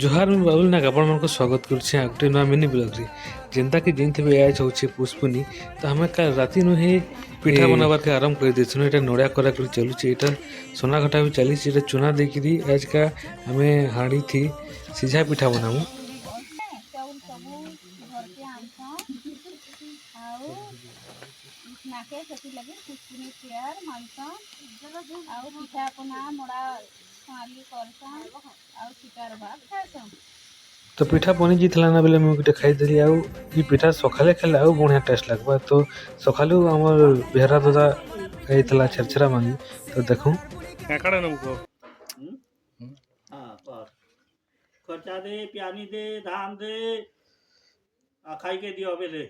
जोहार मैं बाबुल नाग आपण मन स्वागत करुचे गोटे नुआ मिनी ब्लॉग रे जेनता कि जिनथे आज होचे पुष्पुनी तो हमें कल राति नु ही पिठा बनाबार के आरंभ कर देछनु। एटा नोड़ा करा कर चलुचे, एटा सोना घटा भी चली, एटा चुना देकरी आज का हमें हाड़ी थी सीझा पिठा बनामु। चाउल सबू घर के आनसन आउ नाके सेति लगे पुष्पुनी तैयार मानसन आउ पिठा पना मोड़ा छाली करसन आउ चिकार भात खासन। तो पिठा बनी जीतला ना बेले मैं गोटे खाई देली आउ ई पिठा सखाले खाले आउ बढ़िया टेस्ट लगबा। तो सखालु हमर बेहरा दादा खाइतला छरछरा मांगी तो देखू काकड़ा नमको हाँ पर खर्चा दे प्यानी दे धान दे खाई के दियो बेले